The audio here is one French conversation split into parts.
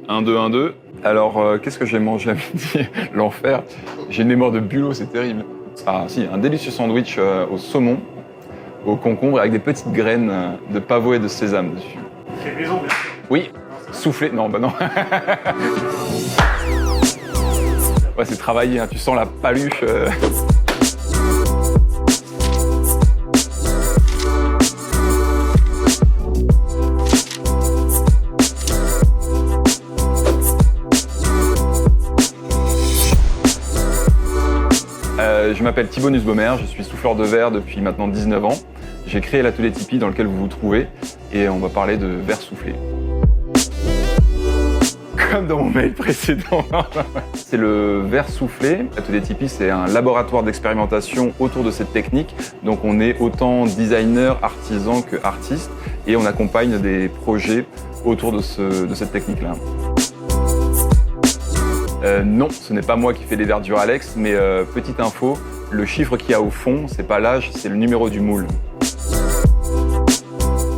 1, 2, 1, 2. Alors, qu'est-ce que j'ai mangé à midi? L'enfer. J'ai une mémoire de bulot, c'est terrible. Ah si, un délicieux sandwich au saumon, au concombre, avec des petites graines de pavot et de sésame dessus. Fait maison, bien sûr. Oui, soufflé. Non, bah non. Ouais, c'est travaillé, hein. Tu sens la paluche. Je m'appelle Thibaut Nussbaumer, je suis souffleur de verre depuis maintenant 19 ans. J'ai créé l'atelier Tipeee dans lequel vous vous trouvez et on va parler de verre soufflé. Comme dans mon mail précédent. C'est le verre soufflé. L'atelier Tipeee, c'est un laboratoire d'expérimentation autour de cette technique. Donc on est autant designer, artisan que artiste et on accompagne des projets autour de cette technique-là. Non, ce n'est pas moi qui fais les verres Duralex, mais petite info, le chiffre qu'il y a au fond, c'est pas l'âge, c'est le numéro du moule.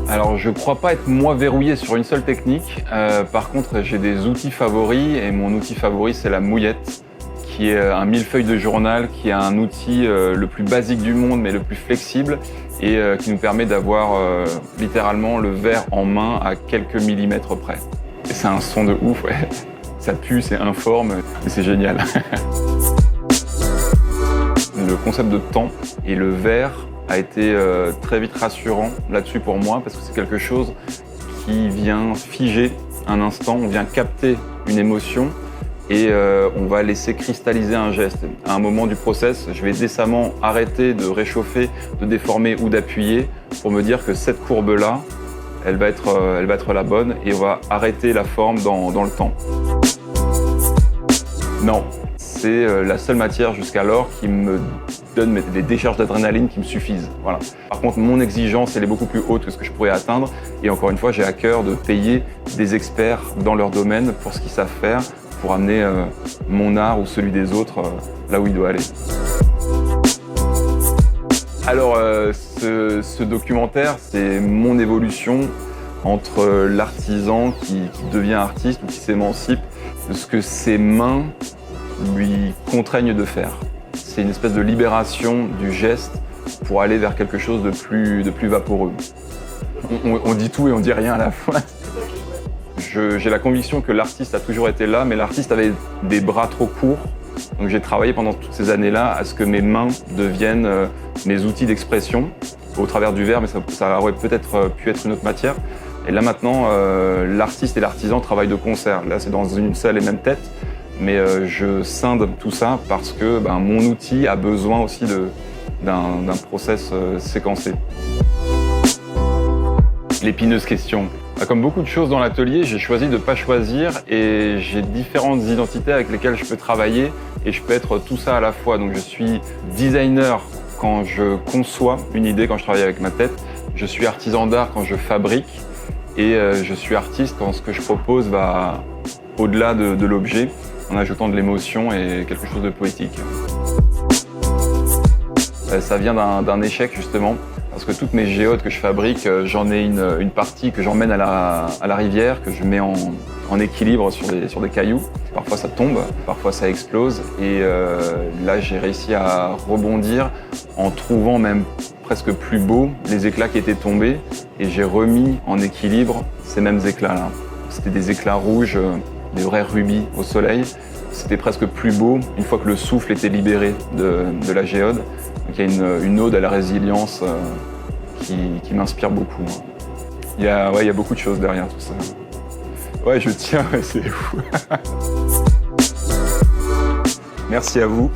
Alors, je crois pas être moi verrouillé sur une seule technique. Par contre, j'ai des outils favoris et mon outil favori, c'est la mouillette, qui est un millefeuille de journal, qui est un outil le plus basique du monde, mais le plus flexible et qui nous permet d'avoir littéralement le verre en main à quelques millimètres près. Et c'est un son de ouf, ouais. Ça pue, c'est informe, mais c'est génial. Le concept de temps et le verre a été très vite rassurant là-dessus pour moi parce que c'est quelque chose qui vient figer un instant, on vient capter une émotion et on va laisser cristalliser un geste. À un moment du process, je vais décemment arrêter de réchauffer, de déformer ou d'appuyer pour me dire que cette courbe-là, elle va être la bonne et on va arrêter la forme dans le temps. Non, c'est la seule matière jusqu'alors qui me donne des décharges d'adrénaline qui me suffisent. Voilà. Par contre, mon exigence, elle est beaucoup plus haute que ce que je pourrais atteindre. Et encore une fois, j'ai à cœur de payer des experts dans leur domaine pour ce qu'ils savent faire, pour amener mon art ou celui des autres là où il doit aller. Alors, ce documentaire, c'est mon évolution entre l'artisan qui devient artiste ou qui s'émancipe de ce que ses mains lui contraignent de faire. C'est une espèce de libération du geste pour aller vers quelque chose de plus vaporeux. On dit tout et on dit rien à la fois. J'ai la conviction que l'artiste a toujours été là, mais l'artiste avait des bras trop courts. Donc j'ai travaillé pendant toutes ces années-là à ce que mes mains deviennent mes outils d'expression au travers du verre, mais ça aurait peut-être pu être une autre matière. Et là maintenant, l'artiste et l'artisan travaillent de concert. Là, c'est dans une seule et même tête, mais je scinde tout ça parce que mon outil a besoin aussi d'un process séquencé. L'épineuse question. Comme beaucoup de choses dans l'atelier, j'ai choisi de ne pas choisir et j'ai différentes identités avec lesquelles je peux travailler et je peux être tout ça à la fois. Donc je suis designer quand je conçois une idée, quand je travaille avec ma tête. Je suis artisan d'art quand je fabrique. Et je suis artiste quand ce que je propose va au-delà de l'objet, en ajoutant de l'émotion et quelque chose de poétique. Ça vient d'un échec justement, parce que toutes mes géodes que je fabrique, j'en ai une partie que j'emmène à la rivière, que je mets en équilibre sur des cailloux. Parfois ça tombe, parfois ça explose, et là j'ai réussi à rebondir en trouvant même presque plus beau les éclats qui étaient tombés et j'ai remis en équilibre ces mêmes éclats-là. C'était des éclats rouges, des vrais rubis au soleil. C'était presque plus beau une fois que le souffle était libéré de la géode. Donc il y a une ode à la résilience qui m'inspire beaucoup. Il y a beaucoup de choses derrière tout ça. Ouais, je tiens, c'est fou. Merci à vous.